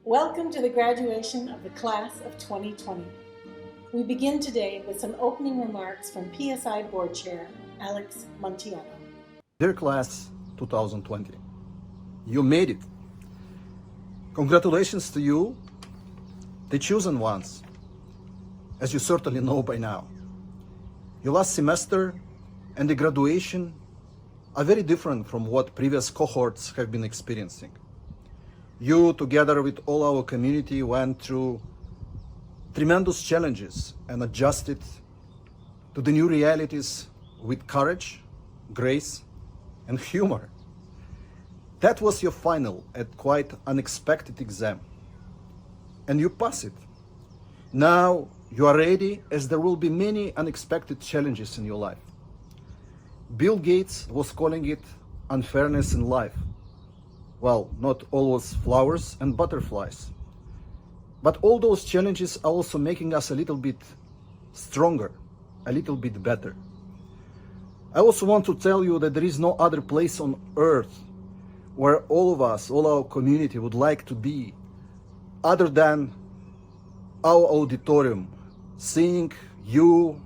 Welcome to the graduation of the class of 2020. We begin today with some opening remarks from PSI Board Chair Alex Montiano. Dear Class 2020, you made it. Congratulations to you, the chosen ones, as you certainly know by now. Your last semester and the graduation are very different from what previous cohorts have been experiencing. You, together with all our community, went through tremendous challenges and adjusted to the new realities with courage, grace, and humor. That was your final at quite unexpected exam, and you passed it. Now you are ready, as there will be many unexpected challenges in your life. Bill Gates was calling it unfairness in life. Well, not always flowers and butterflies. But all those challenges are also making us a little bit stronger, a little bit better. I also want to tell you that there is no other place on earth where all of us, all our community would like to be, other than our auditorium, seeing you,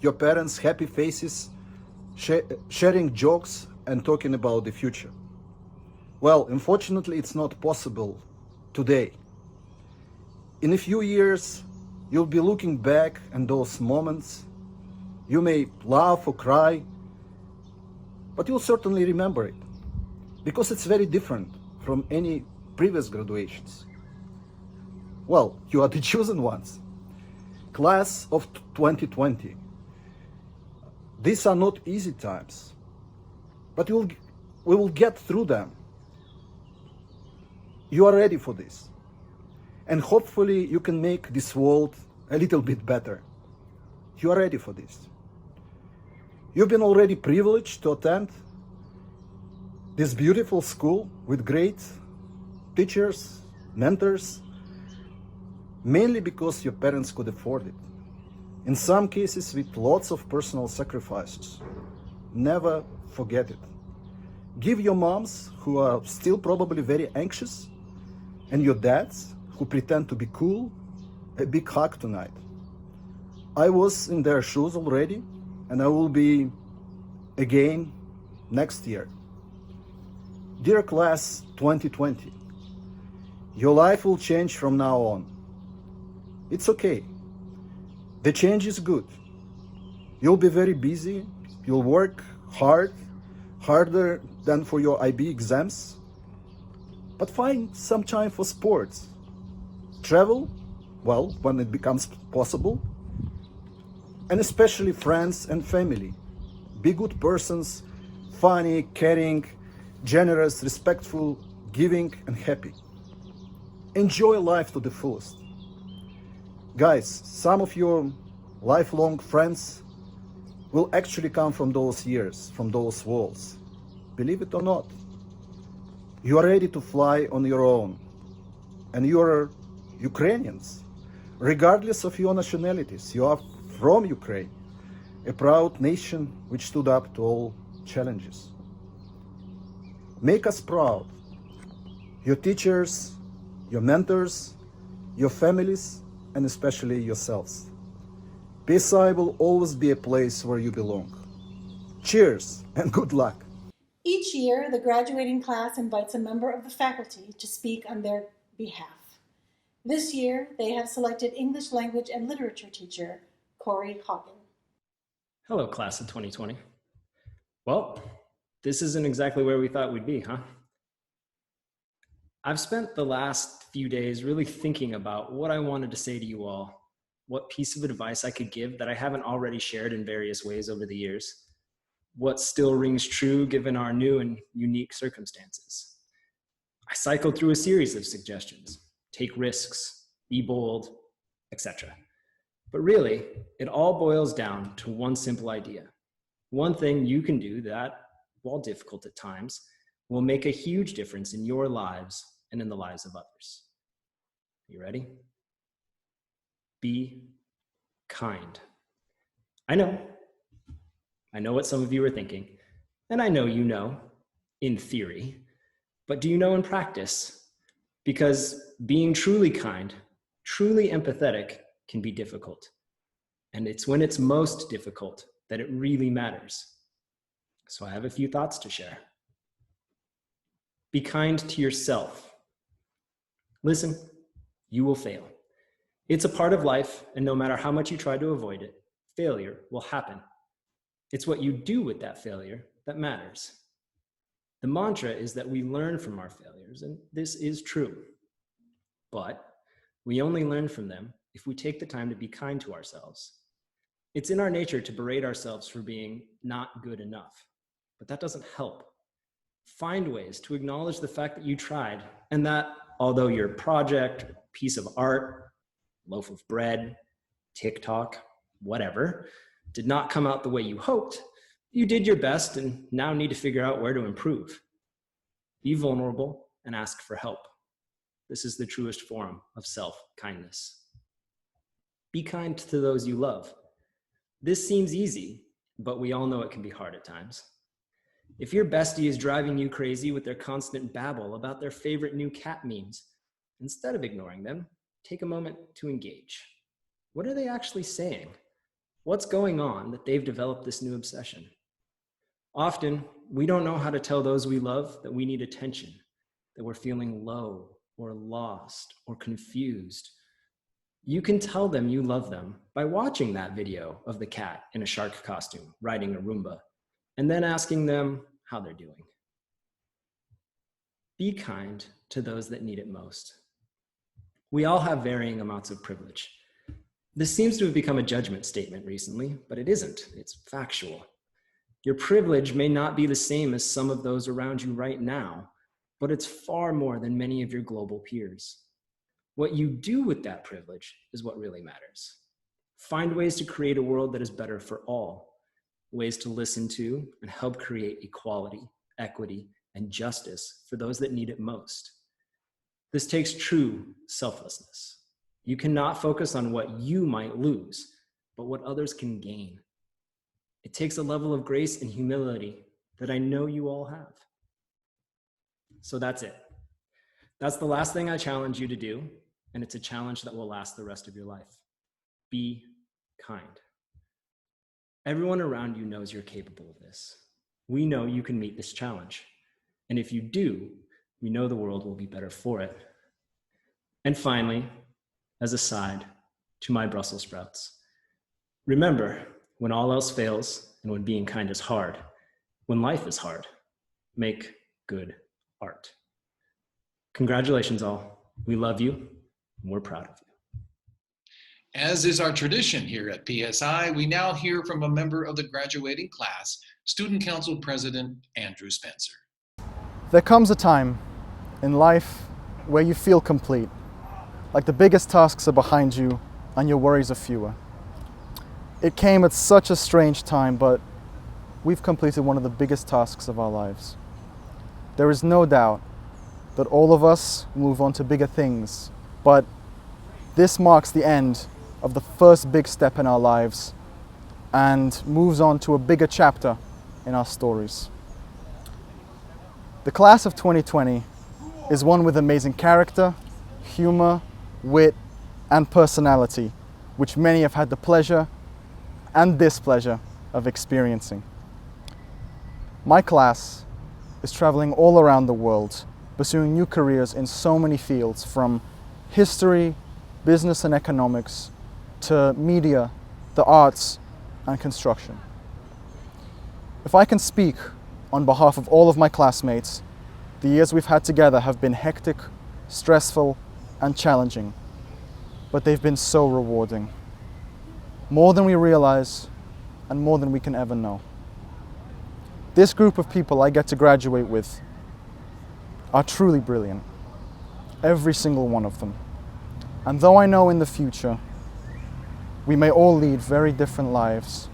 your parents' happy faces, sharing jokes and talking about the future. Well, unfortunately, it's not possible today. In a few years, you'll be looking back on those moments. You may laugh or cry, but you'll certainly remember it, because it's very different from any previous graduations. Well, you are the chosen ones. Class of 2020. These are not easy times, but we will get through them. You are ready for this. And hopefully you can make this world a little bit better. You are ready for this. You've been already privileged to attend this beautiful school with great teachers, mentors, mainly because your parents could afford it. In some cases with lots of personal sacrifices. Never forget it. Give your moms, who are still probably very anxious, and your dads, who pretend to be cool, a big hug tonight. I was in their shoes already, and I will be again next year. Dear Class 2020, your life will change from now on. It's okay. The change is good. You'll be very busy. You'll work hard, harder than for your IB exams. But find some time for sports. Travel, well, when it becomes possible. And especially friends and family. Be good persons, funny, caring, generous, respectful, giving, and happy. Enjoy life to the fullest. Guys, some of your lifelong friends will actually come from those years, from those walls. Believe it or not. You are ready to fly on your own. And you are Ukrainians. Regardless of your nationalities, you are from Ukraine, a proud nation which stood up to all challenges. Make us proud. Your teachers, your mentors, your families, and especially yourselves. PSI will always be a place where you belong. Cheers and good luck. Each year, the graduating class invites a member of the faculty to speak on their behalf. This year, they have selected English language and literature teacher, Corey Hawken. Hello, class of 2020. Well, this isn't exactly where we thought we'd be, huh? I've spent the last few days really thinking about what I wanted to say to you all, what piece of advice I could give that I haven't already shared in various ways over the years. What still rings true given our new and unique circumstances. I cycled through a series of suggestions: take risks, be bold, etc. But really, it all boils down to one simple idea. One thing you can do that, while difficult at times, will make a huge difference in your lives and in the lives of others. You ready? Be kind. I know what some of you are thinking, and I know you know, in theory, but do you know in practice? Because Being truly kind, truly empathetic can be difficult. And it's when it's most difficult that it really matters. So I have a few thoughts to share. Be kind to yourself. Listen, you will fail. It's a part of life, and no matter how much you try to avoid it, failure will happen. It's what you do with that failure that matters. The mantra is that we learn from our failures, and this is true. But we only learn from them if we take the time to be kind to ourselves. It's in our nature to berate ourselves for being not good enough, but that doesn't help. Find ways to acknowledge the fact that you tried, and that although your project, piece of art, loaf of bread, TikTok, whatever, did not come out the way you hoped, you did your best and now need to figure out where to improve. Be vulnerable and ask for help. This is the truest form of self-kindness. Be kind to those you love. This seems easy, but we all know it can be hard at times. If your bestie is driving you crazy with their constant babble about their favorite new cat memes, instead of ignoring them, take a moment to engage. What are they actually saying? What's going on that they've developed this new obsession? Often, we don't know how to tell those we love that we need attention, that we're feeling low or lost or confused. You can tell them you love them by watching that video of the cat in a shark costume riding a Roomba, and then asking them how they're doing. Be kind to those that need it most. We all have varying amounts of privilege. This seems to have become a judgment statement recently, but it isn't. It's factual. Your privilege may not be the same as some of those around you right now, but it's far more than many of your global peers. What you do with that privilege is what really matters. Find ways to create a world that is better for all, ways to listen to and help create equality, equity, and justice for those that need it most. This takes true selflessness. You cannot focus on what you might lose, but what others can gain. It takes a level of grace and humility that I know you all have. So that's it. That's the last thing I challenge you to do, and it's a challenge that will last the rest of your life. Be kind. Everyone around you knows you're capable of this. We know you can meet this challenge. And if you do, we know the world will be better for it. And finally, as a side to my Brussels sprouts, remember, when all else fails and when being kind is hard, when life is hard, make good art. Congratulations all. We love you and we're proud of you. As is our tradition here at PSI, we now hear from a member of the graduating class, Student Council President Andrew Spencer. There comes a time in life where you feel complete, like the biggest tasks are behind you and your worries are fewer. It came at such a strange time, but we've completed one of the biggest tasks of our lives. There is no doubt that all of us move on to bigger things, but this marks the end of the first big step in our lives and moves on to a bigger chapter in our stories. The class of 2020 is one with amazing character, humor, wit, and personality, which many have had the pleasure and displeasure of experiencing. My class is traveling all around the world, pursuing new careers in so many fields, from history, business and economics, to media, the arts, and construction. If I can speak on behalf of all of my classmates, the years we've had together have been hectic, stressful, and challenging, but they've been so rewarding. More than we realize, and more than we can ever know. This group of people I get to graduate with are truly brilliant, every single one of them. And though I know in the future we may all lead very different lives,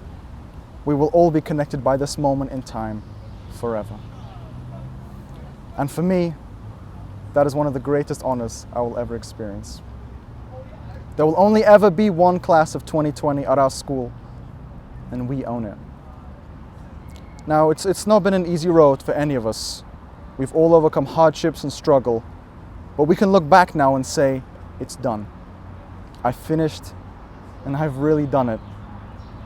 we will all be connected by this moment in time forever. And for me, that is one of the greatest honors I will ever experience. There will only ever be one class of 2020 at our school, and we own it. Now, it's not been an easy road for any of us. We've all overcome hardships and struggle, But we can look back now and say, it's done. I finished and I've really done it.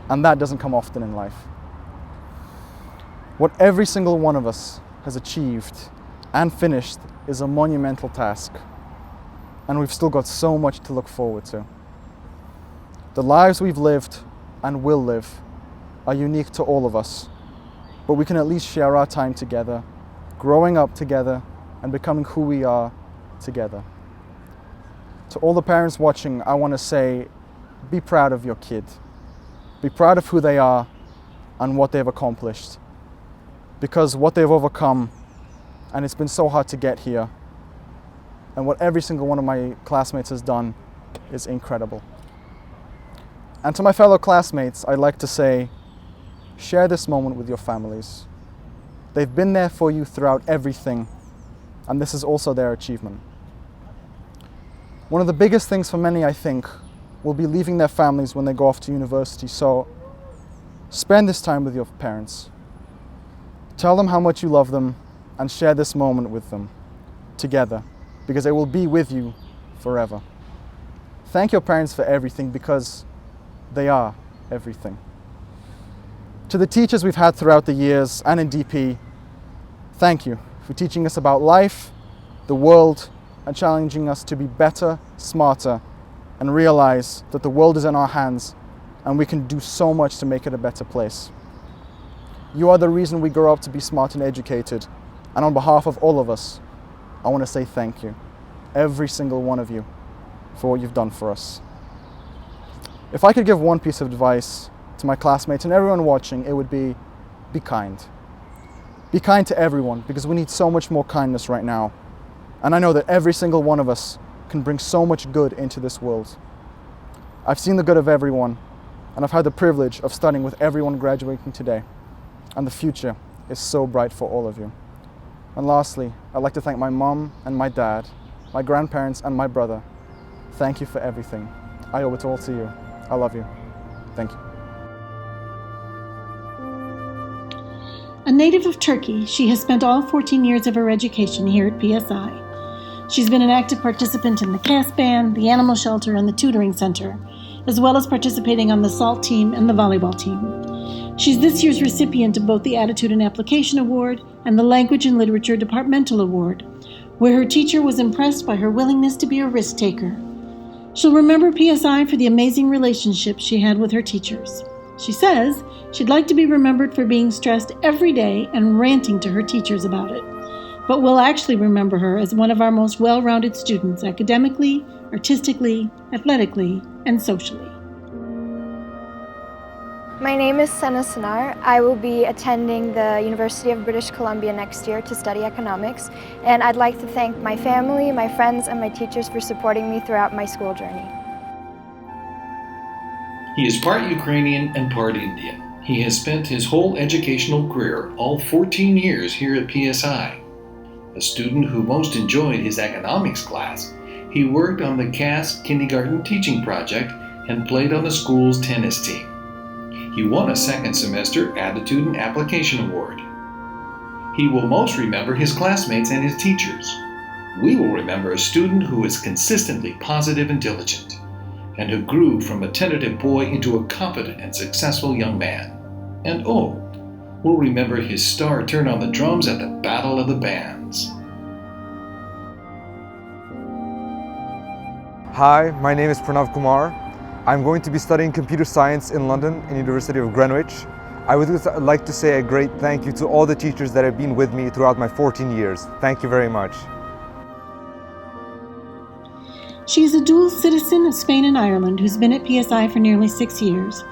And that doesn't come often in life. What every single one of us has achieved and finished is a monumental task. And we've still got so much to look forward to. The lives we've lived and will live are unique to all of us, but we can at least share our time together, growing up together and becoming who we are together. To all the parents watching, I want to say, be proud of your kid. Be proud of who they are and what they've accomplished. Because what they've overcome, and it's been so hard to get here, and what every single one of my classmates has done is incredible. And to my fellow classmates, I'd like to say, share this moment with your families. They've been there for you throughout everything, and this is also their achievement. One of the biggest things for many, I think, will be leaving their families when they go off to university, so spend this time with your parents. Tell them how much you love them and share this moment with them together, because they will be with you forever. Thank your parents for everything, because they are everything. To the teachers we've had throughout the years and in DP, thank you for teaching us about life, the world, and challenging us to be better, smarter, and realize that the world is in our hands and we can do so much to make it a better place. You are the reason we grow up to be smart and educated, and on behalf of all of us, I want to say thank you, every single one of you, for what you've done for us. If I could give one piece of advice to my classmates and everyone watching, it would be kind. Be kind to everyone, because we need so much more kindness right now. And I know that every single one of us can bring so much good into this world. I've seen the good of everyone, and I've had the privilege of studying with everyone graduating today. And the future is so bright for all of you. And lastly, I'd like to thank my mom and my dad, my grandparents and my brother. Thank you for everything. I owe it all to you. I love you. Thank you. A native of Turkey, she has spent all 14 years of her education here at PSI. She's been an active participant in the cast band, the animal shelter, and the tutoring center, as well as participating on the SALT team and the volleyball team. She's this year's recipient of both the Attitude and Application Award and the Language and Literature Departmental Award, where her teacher was impressed by her willingness to be a risk taker. She'll remember PSI for the amazing relationship she had with her teachers. She says she'd like to be remembered for being stressed every day and ranting to her teachers about it. But we'll actually remember her as one of our most well-rounded students academically, artistically, athletically, and socially. My name is Senna Sanar. I will be attending the University of British Columbia next year to study economics, and I'd like to thank my family, my friends, and my teachers for supporting me throughout my school journey. He is part Ukrainian and part Indian. He has spent his whole educational career, all 14 years here at PSI. A student who most enjoyed his economics class, he worked on the CAS kindergarten teaching project and played on the school's tennis team. He won a second semester Attitude and Application Award. He will most remember his classmates and his teachers. We will remember a student who is consistently positive and diligent, and who grew from a tentative boy into a confident and successful young man. And we'll remember his star turn on the drums at the Battle of the Bands. Hi, my name is Pranav Kumar. I'm going to be studying computer science in London in University of Greenwich. I would like to say a great thank you to all the teachers that have been with me throughout my 14 years. Thank you very much. She is a dual citizen of Spain and Ireland who's been at PSI for nearly 6 years.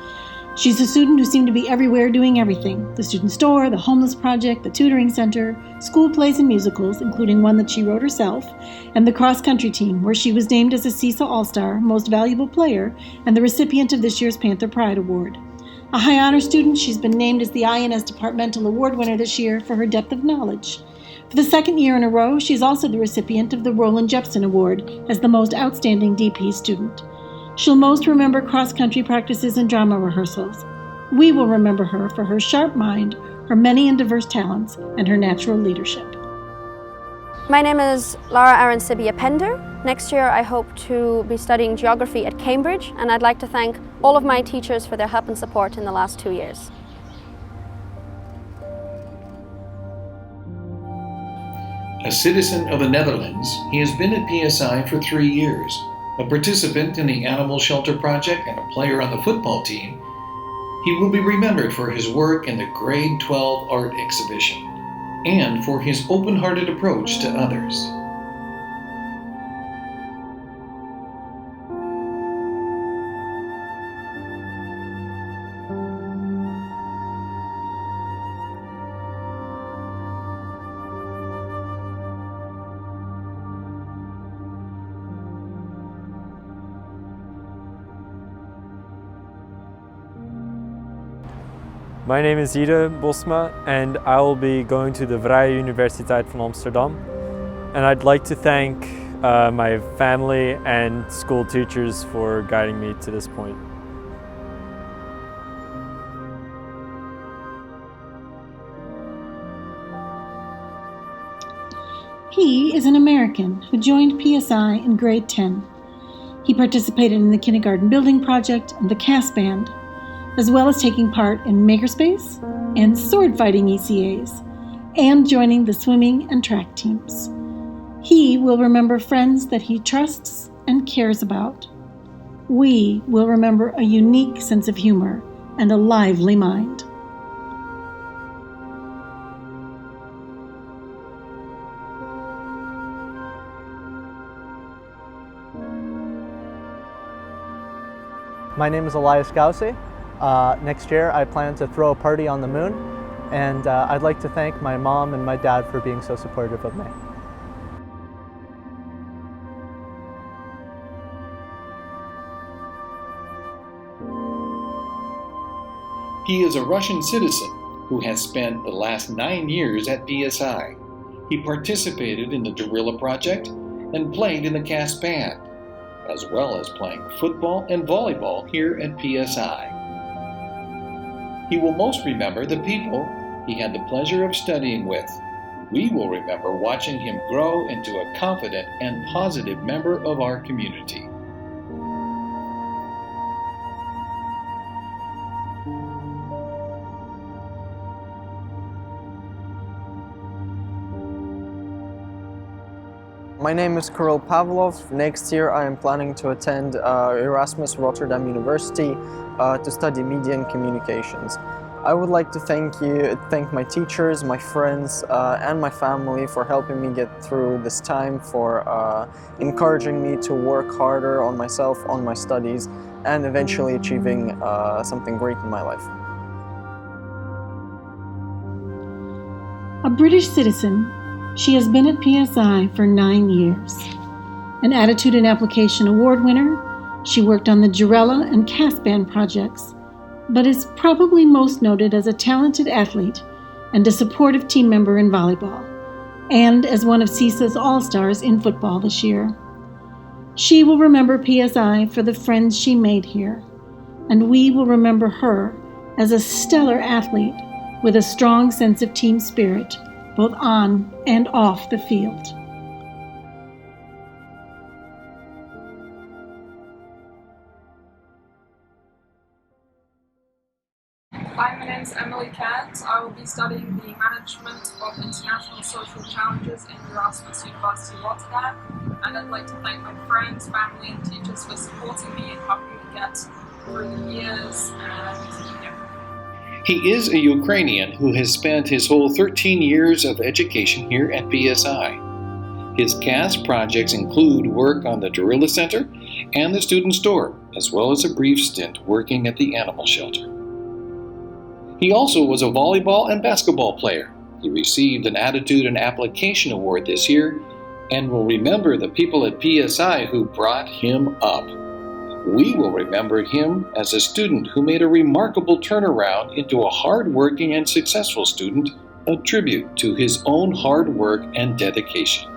She's a student who seemed to be everywhere doing everything: the student store, the homeless project, the tutoring center, school plays and musicals, including one that she wrote herself, and the cross-country team, where she was named as a CISA All-Star, Most Valuable Player, and the recipient of this year's Panther Pride Award. A high honor student, she's been named as the INS Departmental Award winner this year for her depth of knowledge. For the second year in a row, she's also the recipient of the Roland Jepson Award as the most outstanding DP student. She'll most remember cross-country practices and drama rehearsals. We will remember her for her sharp mind, her many and diverse talents, and her natural leadership. My name is Lara Aransibia Pender. Next year I hope to be studying geography at Cambridge, and I'd like to thank all of my teachers for their help and support in the last 2 years. A citizen of the Netherlands, he has been at PSI for 3 years. A participant in the Animal Shelter Project and a player on the football team, he will be remembered for his work in the Grade 12 art exhibition and for his open-hearted approach to others. My name is Ida Bosma and I will be going to the Vrije Universiteit van Amsterdam. And I'd like to thank my family and school teachers for guiding me to this point. He is an American who joined PSI in grade 10. He participated in the kindergarten building project and the cast band, as well as taking part in makerspace and sword fighting ECAs, and joining the swimming and track teams. He will remember friends that he trusts and cares about. We will remember a unique sense of humor and a lively mind. My name is Elias Gause. Next year I plan to throw a party on the moon, and I'd like to thank my mom and my dad for being so supportive of me. He is a Russian citizen who has spent the last 9 years at PSI. He participated in the Guerrilla Project and played in the cast band, as well as playing football and volleyball here at PSI. He will most remember the people he had the pleasure of studying with. We will remember watching him grow into a confident and positive member of our community. My name is Kirill Pavlov. Next year I am planning to attend Erasmus Rotterdam University to study media and communications. I would like to thank my teachers, my friends, and my family for helping me get through this time, for encouraging me to work harder on myself, on my studies, and eventually achieving something great in my life. A British citizen, she has been at PSI for 9 years. An Attitude and Application Award winner, she worked on the Guerrilla and cast band projects, but is probably most noted as a talented athlete and a supportive team member in volleyball, and as one of CISA's All-Stars in football this year. She will remember PSI for the friends she made here, and we will remember her as a stellar athlete with a strong sense of team spirit, both on and off the field. Hi, my name is Emily Cairns. I will be studying the Management of International Social Challenges in Erasmus University Rotterdam, and I'd like to thank my friends, family and teachers for supporting me and helping me get through the years. He is a Ukrainian who has spent his whole 13 years of education here at PSI. His CAST projects include work on the Guerrilla Center and the Student Store, as well as a brief stint working at the animal shelter. He also was a volleyball and basketball player. He received an Attitude and Application Award this year and will remember the people at PSI who brought him up. We will remember him as a student who made a remarkable turnaround into a hard-working and successful student, a tribute to his own hard work and dedication.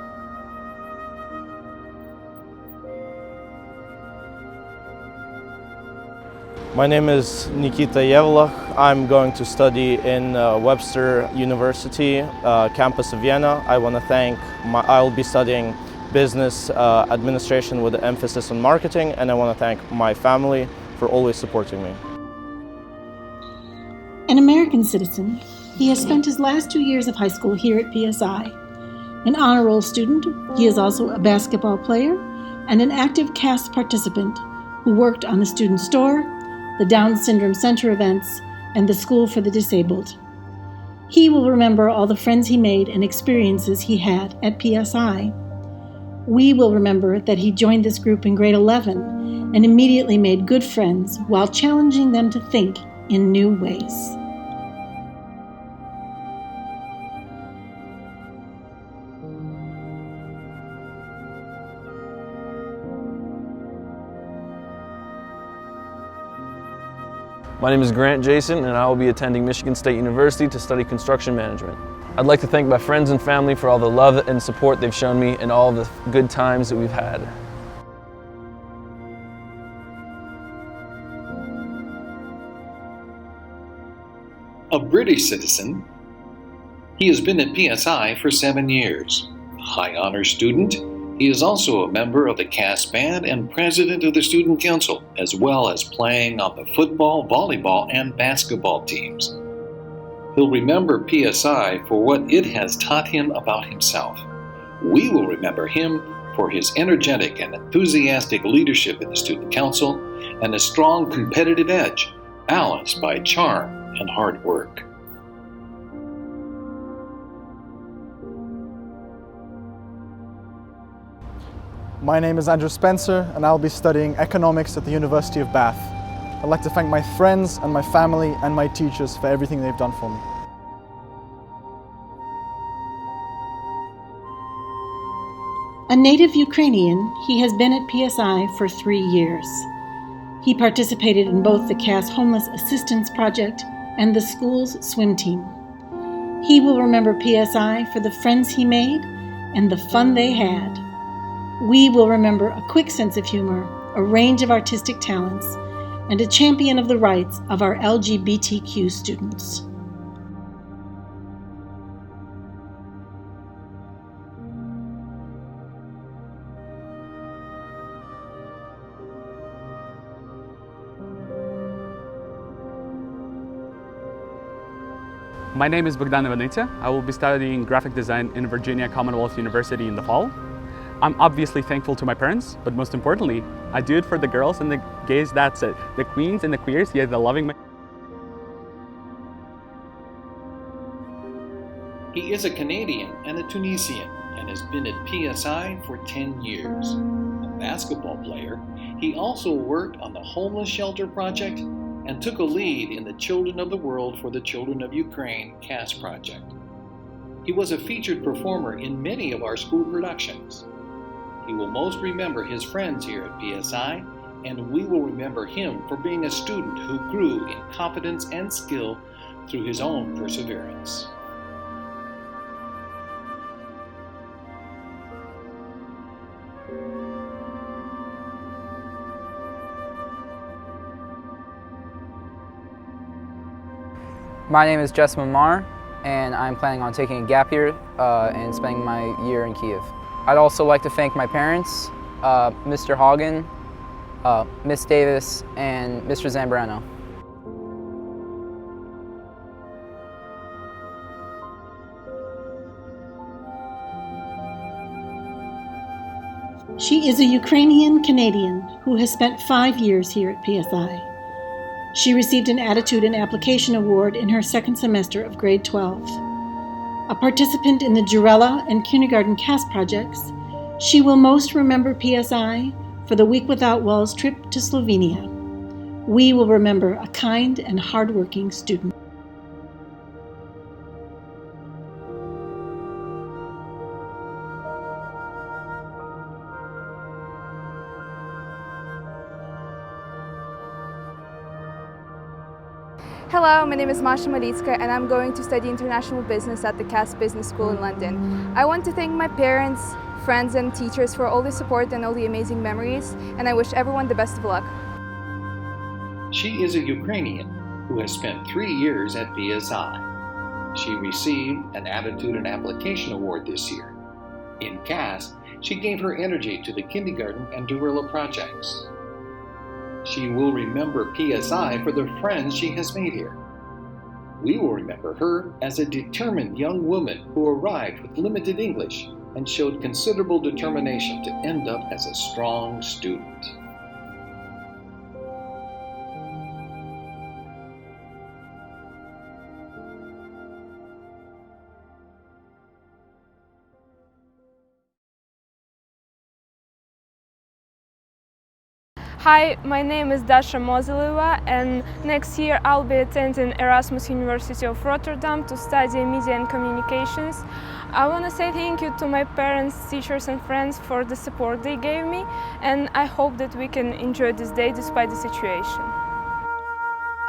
My name is Nikita Yevlach. I'm going to study in Webster University, campus of Vienna. I'll be studying business administration with an emphasis on marketing, and I want to thank my family for always supporting me. An American citizen, he has spent his last 2 years of high school here at PSI. An honor roll student, he is also a basketball player and an active CAS participant who worked on the student store, the Down Syndrome Center events, and the School for the Disabled. He will remember all the friends he made and experiences he had at PSI. We will remember that he joined this group in grade 11 and immediately made good friends while challenging them to think in new ways. My name is Grant Jason, and I will be attending Michigan State University to study construction management. I'd like to thank my friends and family for all the love and support they've shown me and all the good times that we've had. A British citizen, he has been at PSI for 7 years. A high honor student, he is also a member of the CAS band and president of the student council, as well as playing on the football, volleyball, and basketball teams. He'll remember PSI for what it has taught him about himself. We will remember him for his energetic and enthusiastic leadership in the student council and a strong competitive edge, balanced by charm and hard work. My name is Andrew Spencer, and I'll be studying economics at the University of Bath. I'd like to thank my friends and my family and my teachers for everything they've done for me. A native Ukrainian, he has been at PSI for 3 years. He participated in both the CAS Homeless Assistance Project and the school's swim team. He will remember PSI for the friends he made and the fun they had. We will remember a quick sense of humor, a range of artistic talents, and a champion of the rights of our LGBTQ students. My name is Bogdan Ivanitsa. I will be studying graphic design in Virginia Commonwealth University in the fall. I'm obviously thankful to my parents, but most importantly, I do it for the girls and the gays, that's it. The queens and the queers, yeah, the loving. He is a Canadian and a Tunisian and has been at PSI for 10 years. A basketball player, he also worked on the homeless shelter project and took a lead in the Children of the World for the Children of Ukraine CAS project. He was a featured performer in many of our school productions. He will most remember his friends here at PSI, and we will remember him for being a student who grew in competence and skill through his own perseverance. My name is Jess Mamar, and I'm planning on taking a gap year and spending my year in Kiev. I'd also like to thank my parents, Mr. Hagen, Miss Davis, and Mr. Zambrano. She is a Ukrainian Canadian who has spent 5 years here at PSI. She received an Attitude and Application Award in her second semester of grade 12. A participant in the Jurella and Kindergarten CAS projects, she will most remember PSI for the Week Without Walls trip to Slovenia. We will remember a kind and hardworking student. Hello, my name is Masha Maritska and I'm going to study international business at the CAS Business School in London. I want to thank my parents, friends and teachers for all the support and all the amazing memories, and I wish everyone the best of luck. She is a Ukrainian who has spent 3 years at PSI. She received an Attitude and Application Award this year. In CAS, she gave her energy to the kindergarten and guerrilla projects. She will remember PSI for the friends she has made here. We will remember her as a determined young woman who arrived with limited English and showed considerable determination to end up as a strong student. Hi, my name is Dasha Mozileva, and next year I'll be attending Erasmus University of Rotterdam to study media and communications. I want to say thank you to my parents, teachers and friends for the support they gave me, and I hope that we can enjoy this day despite the situation.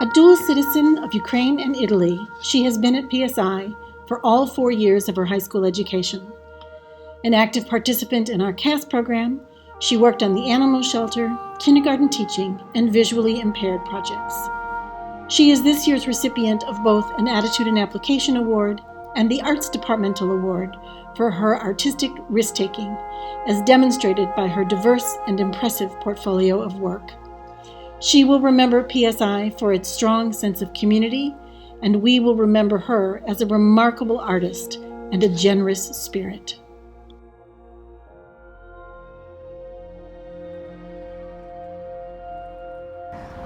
A dual citizen of Ukraine and Italy, she has been at PSI for all 4 years of her high school education. An active participant in our CAS program, she worked on the animal shelter, kindergarten teaching, and visually impaired projects. She is this year's recipient of both an Attitude and Application Award and the Arts Departmental Award for her artistic risk-taking, as demonstrated by her diverse and impressive portfolio of work. She will remember PSI for its strong sense of community, and we will remember her as a remarkable artist and a generous spirit.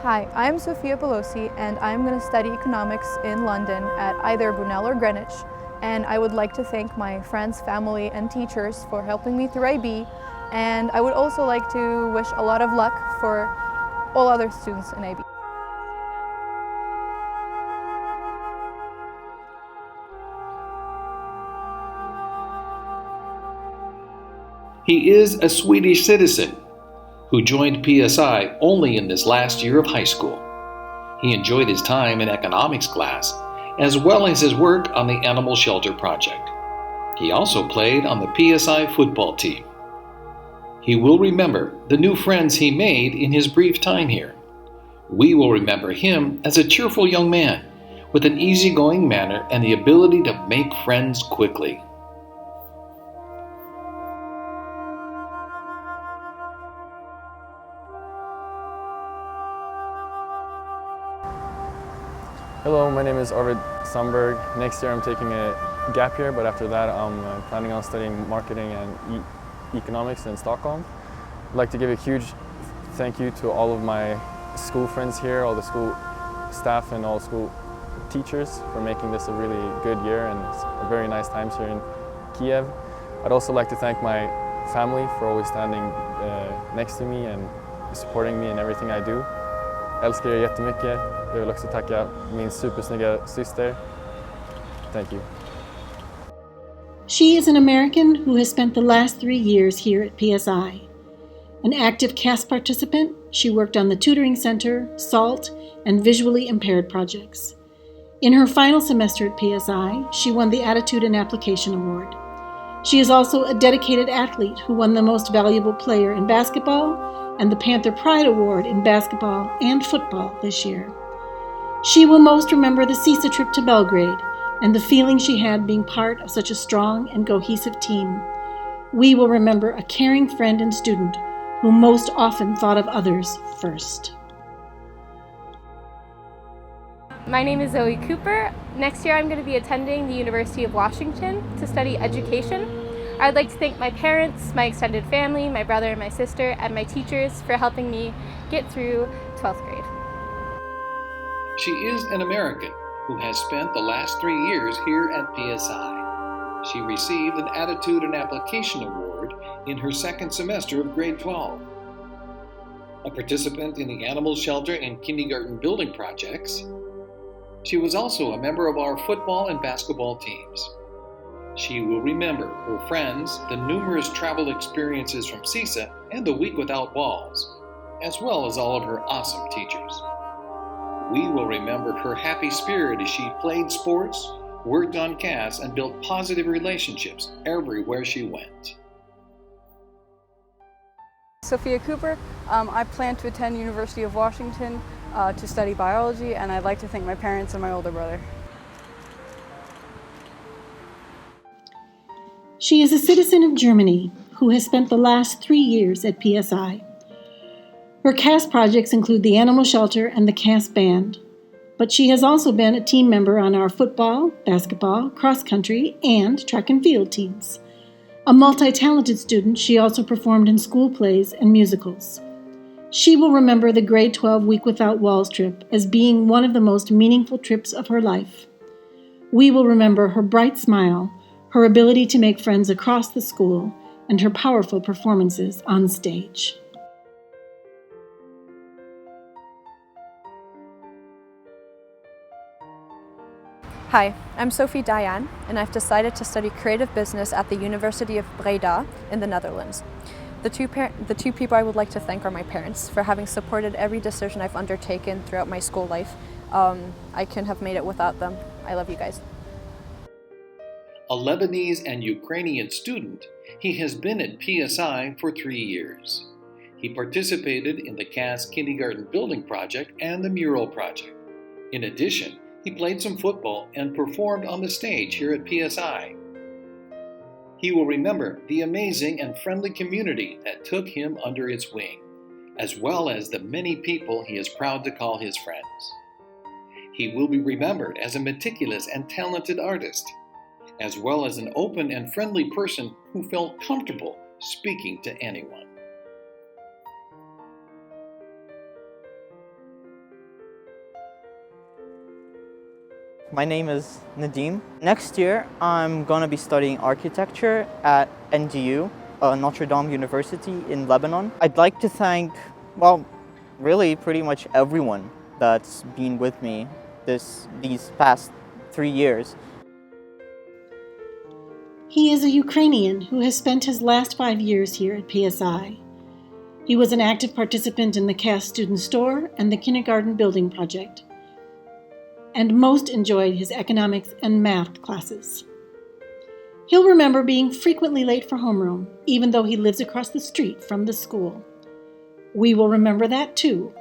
Hi, I'm Sophia Pelosi, and I'm going to study economics in London at either Brunel or Greenwich. And I would like to thank my friends, family, and teachers for helping me through IB. And I would also like to wish a lot of luck for all other students in IB. He is a Swedish citizen who joined PSI only in this last year of high school. He enjoyed his time in economics class, as well as his work on the animal shelter project. He also played on the PSI football team. He will remember the new friends he made in his brief time here. We will remember him as a cheerful young man with an easygoing manner and the ability to make friends quickly. Hello, my name is Arvid Sandberg. Next year I'm taking a gap year, but after that I'm planning on studying marketing and economics in Stockholm. I'd like to give a huge thank you to all of my school friends here, all the school staff and all school teachers for making this a really good year and it's a very nice times here in Kiev. I'd also like to thank my family for always standing next to me and supporting me in everything I do. Jag älskar er jättemycket. Jag vill också tacka min supersnygga syster. Thank you. She is an American who has spent the last 3 years here at PSI. An active CAS participant, she worked on the tutoring center, SALT, and visually impaired projects. In her final semester at PSI, she won the Attitude and Application Award. She is also a dedicated athlete who won the Most Valuable Player in basketball and the Panther Pride Award in basketball and football this year. She will most remember the CISA trip to Belgrade and the feeling she had being part of such a strong and cohesive team. We will remember a caring friend and student who most often thought of others first. My name is Zoe Cooper. Next year I'm going to be attending the University of Washington to study education. I'd like to thank my parents, my extended family, my brother and my sister, and my teachers for helping me get through 12th grade. She is an American who has spent the last 3 years here at PSI. She received an Attitude and Application Award in her second semester of grade 12. A participant in the animal shelter and kindergarten building projects, she was also a member of our football and basketball teams. She will remember her friends, the numerous travel experiences from CISA and the week without walls, as well as all of her awesome teachers. We will remember her happy spirit as she played sports, worked on CAS, and built positive relationships everywhere she went. Sophia Cooper. I plan to attend University of Washington to study biology, and I'd like to thank my parents and my older brother. She is a citizen of Germany who has spent the last 3 years at PSI. Her CAS projects include the animal shelter and the CAS band, but she has also been a team member on our football, basketball, cross country, and track and field teams. A multi-talented student, she also performed in school plays and musicals. She will remember the grade 12 Week Without Walls trip as being one of the most meaningful trips of her life. We will remember her bright smile, her ability to make friends across the school, and her powerful performances on stage. Hi, I'm Sophie Diane, and I've decided to study creative business at the University of Breda in the Netherlands. The two people I would like to thank are my parents for having supported every decision I've undertaken throughout my school life. I couldn't have made it without them. I love you guys. A Lebanese and Ukrainian student, he has been at PSI for 3 years. He participated in the CAS Kindergarten Building Project and the Mural Project. In addition, he played some football and performed on the stage here at PSI. He will remember the amazing and friendly community that took him under its wing, as well as the many people he is proud to call his friends. He will be remembered as a meticulous and talented artist, as well as an open and friendly person who felt comfortable speaking to anyone. My name is Nadim. Next year, I'm going to be studying architecture at NDU, Notre Dame University in Lebanon. I'd like to thank, well, really pretty much everyone that's been with me these past 3 years. He is a Ukrainian who has spent his last 5 years here at PSI. He was an active participant in the CAS Student Store and the Kindergarten Building Project, and most enjoyed his economics and math classes. He'll remember being frequently late for homeroom, even though he lives across the street from the school. We will remember that too,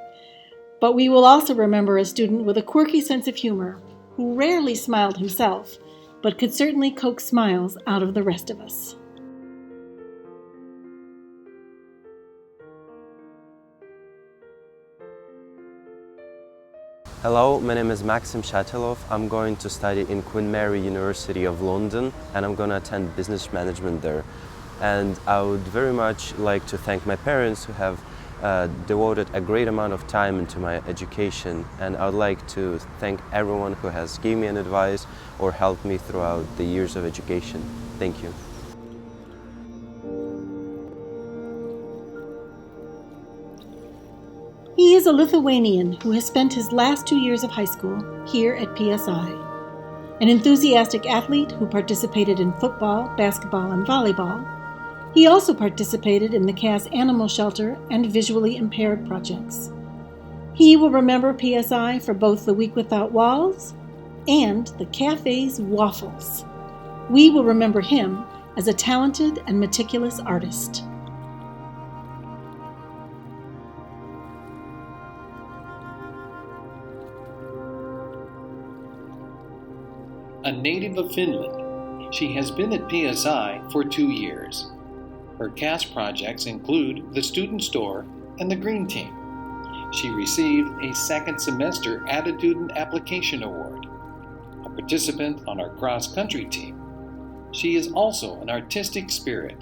but we will also remember a student with a quirky sense of humor who rarely smiled himself, but could certainly coax smiles out of the rest of us. Hello, my name is Maxim Shatilov. I'm going to study in Queen Mary University of London, and I'm going to attend business management there. And I would very much like to thank my parents who have devoted a great amount of time into my education, and I would like to thank everyone who has given me an advice or helped me throughout the years of education. Thank you. He is a Lithuanian who has spent his last 2 years of high school here at PSI. An enthusiastic athlete who participated in football, basketball, and volleyball, he also participated in the CAS Animal Shelter and Visually Impaired projects. He will remember PSI for both the Week Without Walls and the cafe's waffles. We will remember him as a talented and meticulous artist. A native of Finland, she has been at PSI for 2 years. Her CAS projects include the Student Store and the Green Team. She received a second semester Attitude and Application Award, a participant on our cross-country team. She is also an artistic spirit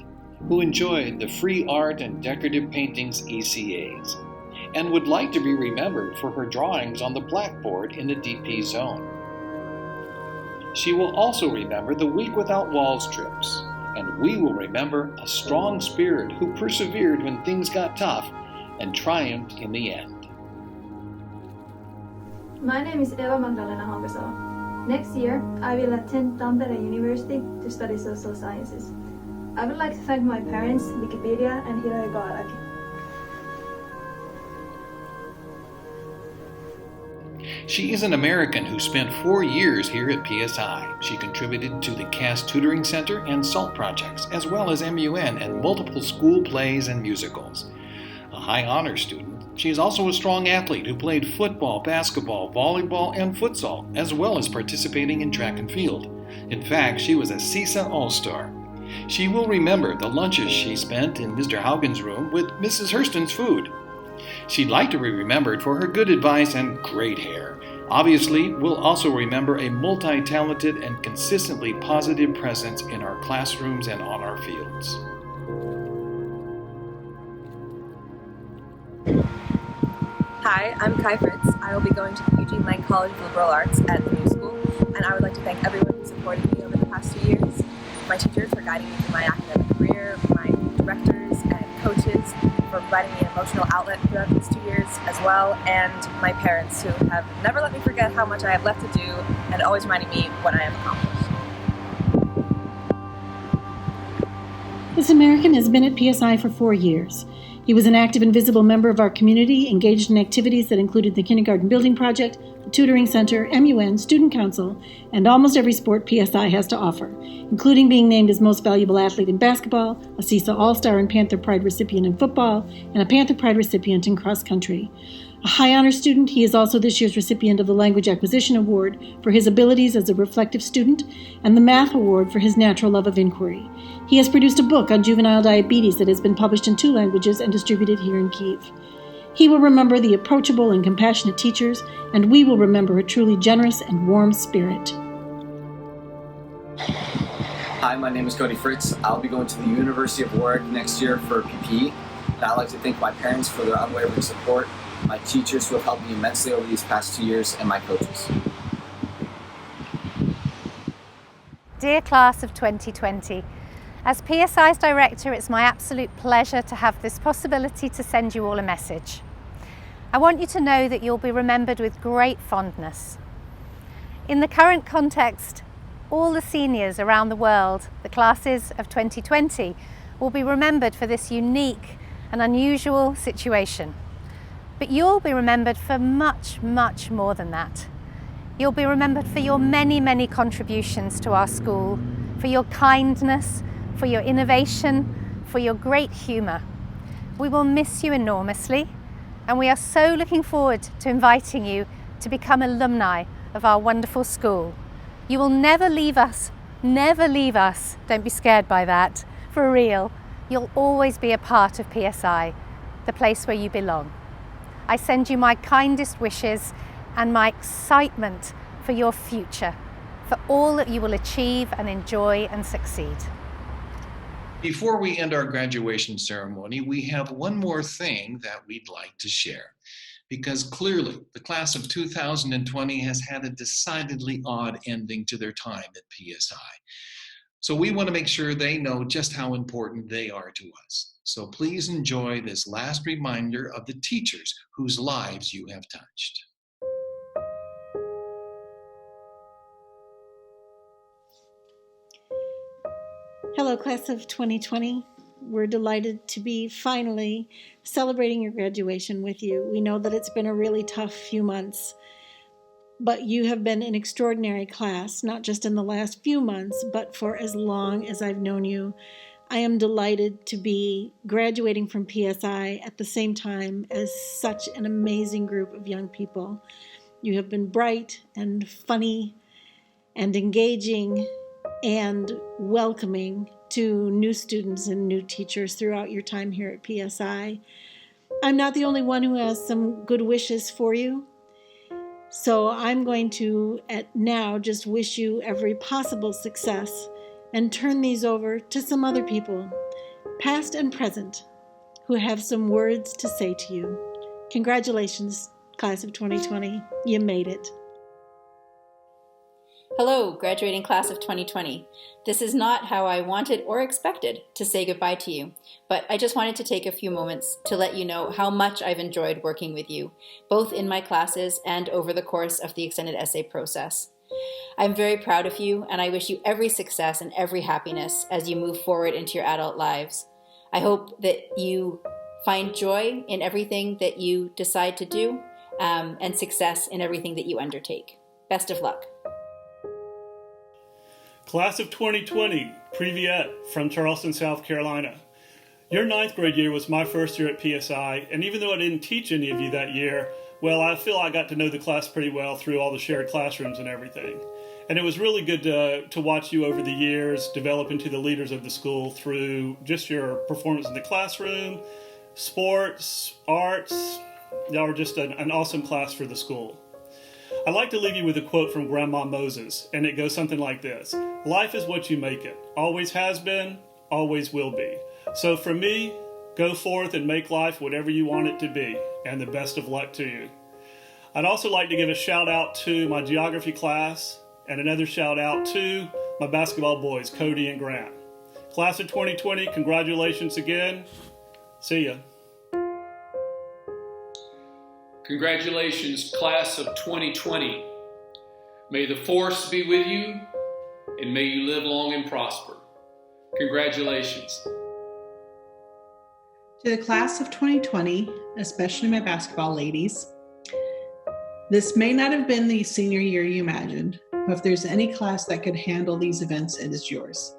who enjoyed the free art and decorative paintings ECAs and would like to be remembered for her drawings on the blackboard in the DP zone. She will also remember the Week Without Walls trips, and we will remember a strong spirit who persevered when things got tough and triumphed in the end. My name is Eva Magdalena Hankasalo. Next year, I will attend Tampere University to study social sciences. I would like to thank my parents, Wikipedia, and Hiroi Gaaraki. She is an American who spent 4 years here at PSI. She contributed to the CAS Tutoring Center and SALT projects, as well as MUN and multiple school plays and musicals. A high honor student, She is also a strong athlete who played football, basketball, volleyball, and futsal, as well as participating in track and field. In fact, she was a CISA All-Star. She will remember the lunches she spent in Mr. Haugen's room with Mrs. Hurston's food. She'd like to be remembered for her good advice and great hair. Obviously, we'll also remember a multi-talented and consistently positive presence in our classrooms and on our fields. Hi, I'm Kai Fritz. I will be going to the Eugene Lang College of Liberal Arts at the New School, and I would like to thank everyone who supported me over the past 2 years, my teachers for guiding me through my academic career, my directors and coaches for providing me an emotional outlet throughout these 2 years as well, and my parents who have never let me forget how much I have left to do and always reminding me what I have accomplished. This American has been at PSI for 4 years. He was an active and visible member of our community, engaged in activities that included the Kindergarten Building Project, the Tutoring Center, MUN, Student Council, and almost every sport PSI has to offer, including being named as Most Valuable Athlete in basketball, a CISA All-Star and Panther Pride recipient in football, and a Panther Pride recipient in cross country. A high honor student, he is also this year's recipient of the Language Acquisition Award for his abilities as a reflective student and the Math Award for his natural love of inquiry. He has produced a book on juvenile diabetes that has been published in 2 languages and distributed here in Kyiv. He will remember the approachable and compassionate teachers, and we will remember a truly generous and warm spirit. Hi, my name is Cody Fritz. I'll be going to the University of Warwick next year for PPE, and I'd like to thank my parents for their unwavering support, my teachers who have helped me immensely over these past 2 years, and my coaches. Dear Class of 2020, as PSI's Director, it's my absolute pleasure to have this possibility to send you all a message. I want you to know that you'll be remembered with great fondness. In the current context, all the seniors around the world, the classes of 2020, will be remembered for this unique and unusual situation. But you'll be remembered for much, much more than that. You'll be remembered for your many, many contributions to our school, for your kindness, for your innovation, for your great humour. We will miss you enormously, and we are so looking forward to inviting you to become alumni of our wonderful school. You will never leave us, don't be scared by that, for real. You'll always be a part of PSI, the place where you belong. I send you my kindest wishes and my excitement for your future, for all that you will achieve and enjoy and succeed. Before we end our graduation ceremony, we have one more thing that we'd like to share. Because clearly, the class of 2020 has had a decidedly odd ending to their time at PSI. So we want to make sure they know just how important they are to us. So please enjoy this last reminder of the teachers whose lives you have touched. Hello, Class of 2020. We're delighted to be finally celebrating your graduation with you. We know that it's been a really tough few months, but you have been an extraordinary class, not just in the last few months, but for as long as I've known you. I am delighted to be graduating from PSI at the same time as such an amazing group of young people. You have been bright and funny and engaging and welcoming to new students and new teachers throughout your time here at PSI. I'm not the only one who has some good wishes for you. So I'm going to now just wish you every possible success and turn these over to some other people, past and present, who have some words to say to you. Congratulations, Class of 2020. You made it. Hello, graduating class of 2020. This is not how I wanted or expected to say goodbye to you, but I just wanted to take a few moments to let you know how much I've enjoyed working with you, both in my classes and over the course of the extended essay process. I'm very proud of you, and I wish you every success and every happiness as you move forward into your adult lives. I hope that you find joy in everything that you decide to do, and success in everything that you undertake. Best of luck. Class of 2020, Privyet from Charleston, South Carolina. Your 9th grade year was my first year at PSI, and even though I didn't teach any of you that year, well, I feel I got to know the class pretty well through all the shared classrooms and everything. And it was really good to watch you over the years develop into the leaders of the school through just your performance in the classroom, sports, arts. Y'all were just an awesome class for the school. I'd like to leave you with a quote from Grandma Moses, and it goes something like this. Life is what you make it. Always has been, always will be. So for me, go forth and make life whatever you want it to be, and the best of luck to you. I'd also like to give a shout out to my geography class, and another shout out to my basketball boys, Cody and Grant. Class of 2020, congratulations again. See ya. Congratulations, class of 2020. May the force be with you, and may you live long and prosper. Congratulations. To the class of 2020, especially my basketball ladies, this may not have been the senior year you imagined, but if there's any class that could handle these events, it is yours.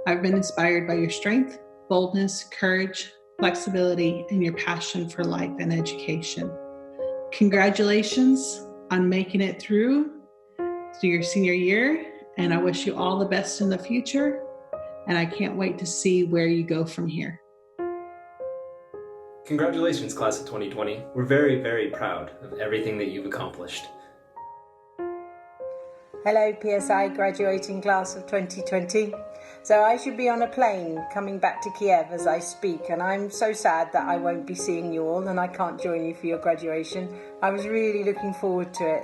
I've been inspired by your strength, boldness, courage, flexibility, and your passion for life and education. Congratulations on making it through your senior year, and I wish you all the best in the future, and I can't wait to see where you go from here. Congratulations, class of 2020. We're very, very proud of everything that you've accomplished. Hello, PSI graduating class of 2020. So I should be on a plane coming back to Kiev as I speak, and I'm so sad that I won't be seeing you all and I can't join you for your graduation. I was really looking forward to it.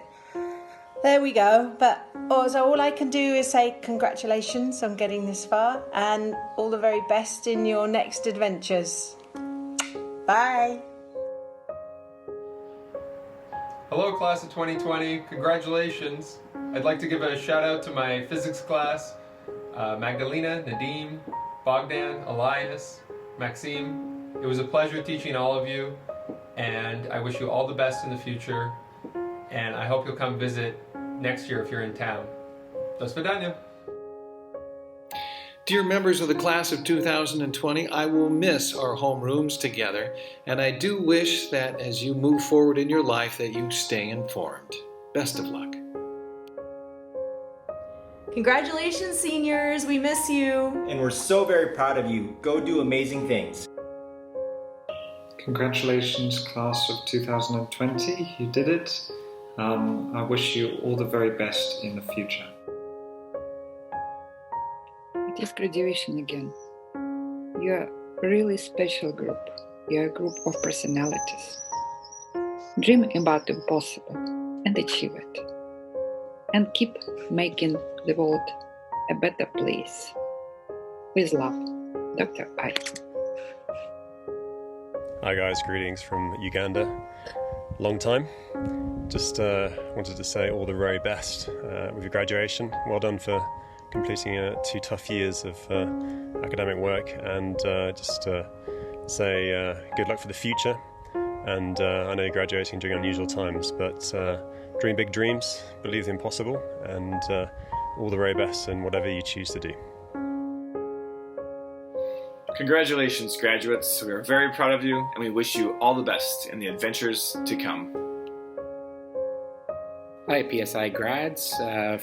There we go. But so all I can do is say congratulations on getting this far, and all the very best in your next adventures. Bye. Hello, class of 2020. Congratulations. I'd like to give a shout out to my physics class, Magdalena, Nadim, Bogdan, Elias, Maxime. It was a pleasure teaching all of you, and I wish you all the best in the future, and I hope you'll come visit next year if you're in town. Do svidaniya. Dear members of the class of 2020, I will miss our homerooms together, and I do wish that as you move forward in your life that you stay informed. Best of luck. Congratulations, seniors. We miss you. And we're so very proud of you. Go do amazing things. Congratulations, class of 2020. You did it. I wish you all the very best in the future. It is graduation again. You're a really special group. You're a group of personalities. Dream about the impossible and achieve it. And keep making the world a better place. With love, Dr. I. Hi guys, greetings from Uganda. Long time. Just wanted to say all the very best with your graduation. Well done for completing 2 tough years of academic work, and just say good luck for the future. And I know you're graduating during unusual times, but dream big dreams, believe the impossible, and all the very best in whatever you choose to do. Congratulations, graduates. We are very proud of you, and we wish you all the best in the adventures to come. Hi, PSI grads.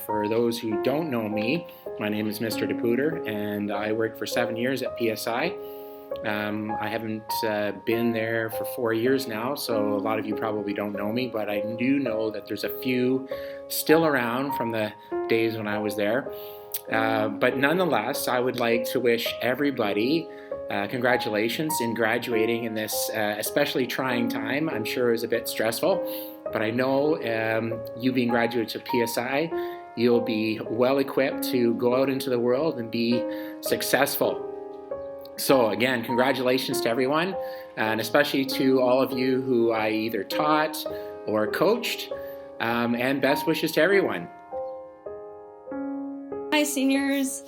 For those who don't know me, my name is Mr. DePuter, and I worked for 7 years at PSI. I haven't been there for 4 years now, so a lot of you probably don't know me, but I do know that there's a few still around from the days when I was there. But nonetheless, I would like to wish everybody congratulations in graduating in this especially trying time. I'm sure it was a bit stressful, but I know you being graduates of PSI, you'll be well equipped to go out into the world and be successful. So again, congratulations to everyone, and especially to all of you who I either taught or coached, and best wishes to everyone. Hi seniors.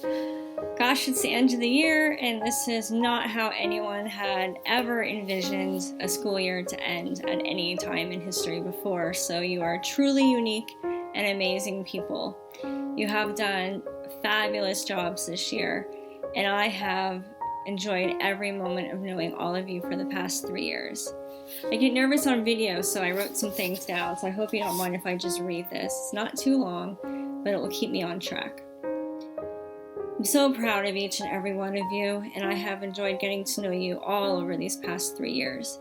Gosh, it's the end of the year, and this is not how anyone had ever envisioned a school year to end at any time in history before. So you are truly unique and amazing people. You have done fabulous jobs this year, and I have enjoyed every moment of knowing all of you for the past 3 years. I get nervous on video, so I wrote some things down, so I hope you don't mind if I just read this. It's not too long, but it will keep me on track. I'm so proud of each and every one of you, and I have enjoyed getting to know you all over these past 3 years.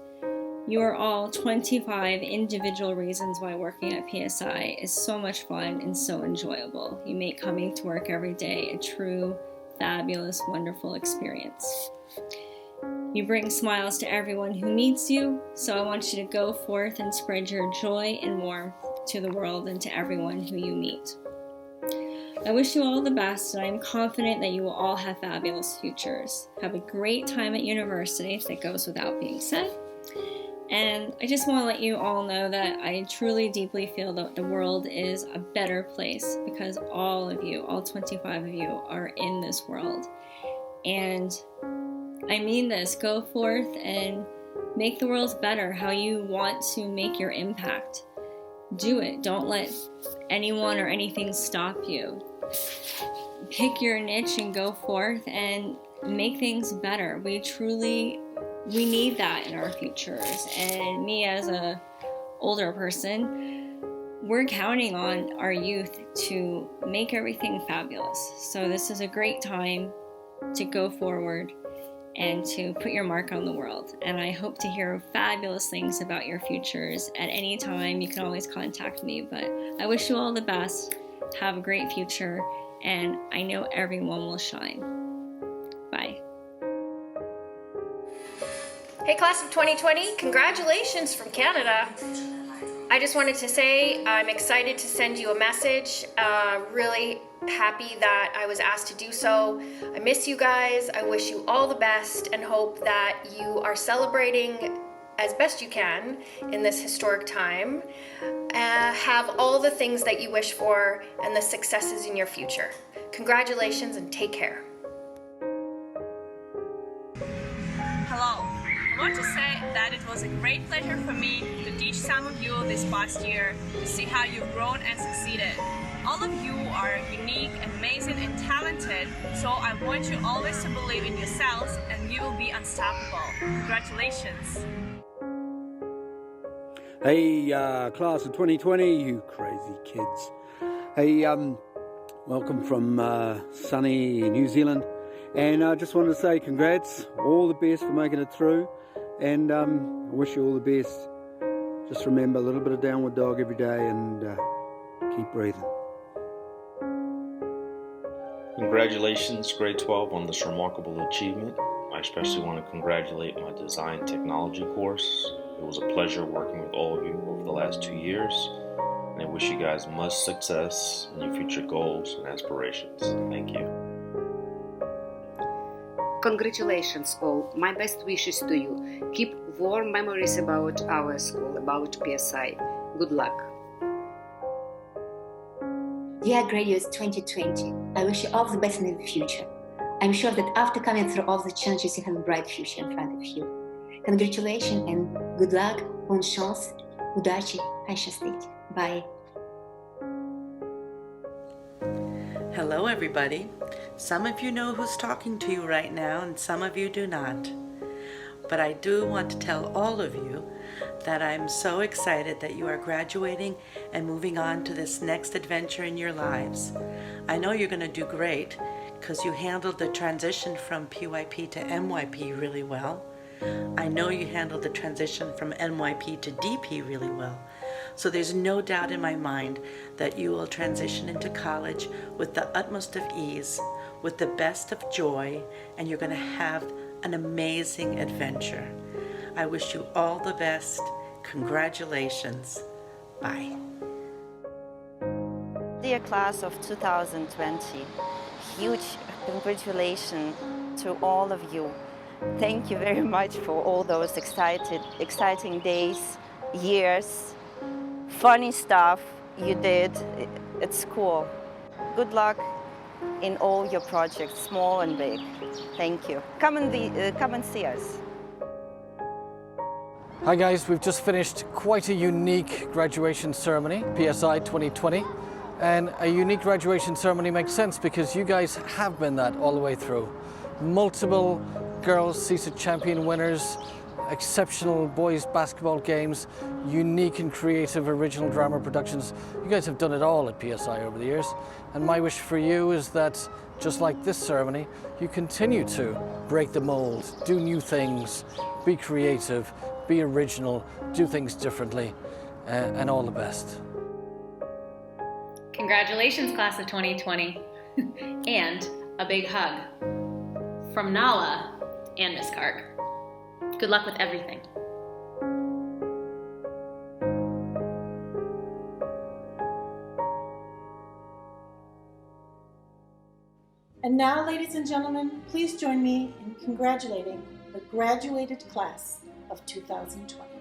You are all 25 individual reasons why working at PSI is so much fun and so enjoyable. You make coming to work every day a true, fabulous, wonderful experience. You bring smiles to everyone who meets you, so I want you to go forth and spread your joy and warmth to the world and to everyone who you meet. I wish you all the best, and I am confident that you will all have fabulous futures. Have a great time at university, that goes without being said. And I just want to let you all know that I truly, deeply feel that the world is a better place because all of you, all 25 of you, are in this world. And I mean this, go forth and make the world better how you want to make your impact. Do it. Don't let anyone or anything stop you. Pick your niche and go forth and make things better. We need that in our futures. And me as a older person, we're counting on our youth to make everything fabulous. So this is a great time to go forward and to put your mark on the world. And I hope to hear fabulous things about your futures at any time. You can always contact me, but I wish you all the best. Have a great future, and I know everyone will shine. Bye. Hey class of 2020, congratulations from Canada. I just wanted to say I'm excited to send you a message. Really happy that I was asked to do so. I miss you guys. I wish you all the best and hope that you are celebrating as best you can in this historic time. Have all the things that you wish for and the successes in your future. Congratulations and take care. Hello. I want to say that it was a great pleasure for me to teach some of you this past year, to see how you've grown and succeeded. All of you are unique, amazing, and talented, so I want you always to believe in yourselves and you will be unstoppable. Congratulations. Hey, class of 2020, you crazy kids. Hey, welcome from sunny New Zealand. And I just wanted to say congrats, all the best for making it through. And I wish you all the best. Just remember, a little bit of downward dog every day and keep breathing. Congratulations, grade 12, on this remarkable achievement. I especially want to congratulate my design technology course. It was a pleasure working with all of you over the last 2 years, and I wish you guys much success in your future goals and aspirations. Thank you. Congratulations all. My best wishes to you. Keep warm memories about our school, about PSI. Good luck. Dear graduates 2020, I wish you all the best in the future. I'm sure that after coming through all the challenges, you have a bright future in front of you. Congratulations and good luck, bon chance, удачи, хай щастить. Bye. Hello everybody. Some of you know who's talking to you right now and some of you do not. But I do want to tell all of you that I'm so excited that you are graduating and moving on to this next adventure in your lives. I know you're going to do great because you handled the transition from PYP to MYP really well. I know you handled the transition from NYP to DP really well. So there's no doubt in my mind that you will transition into college with the utmost of ease, with the best of joy, and you're going to have an amazing adventure. I wish you all the best. Congratulations. Bye. Dear class of 2020, huge congratulations to all of you. Thank you very much for all those exciting days, years, funny stuff you did at school. Good luck in all your projects, small and big. Thank you. Come and see us. Hi guys, we've just finished quite a unique graduation ceremony, PSI 2020. And a unique graduation ceremony makes sense because you guys have been that all the way through. Multiple girls CISA champion winners, exceptional boys basketball games, unique and creative original drama productions. You guys have done it all at PSI over the years. And my wish for you is that, just like this ceremony, you continue to break the mold, do new things, be creative, be original, do things differently, and all the best. Congratulations, class of 2020. And a big hug from Nala and Miss Karg. Good luck with everything. And now, ladies and gentlemen, please join me in congratulating the graduated class of 2020.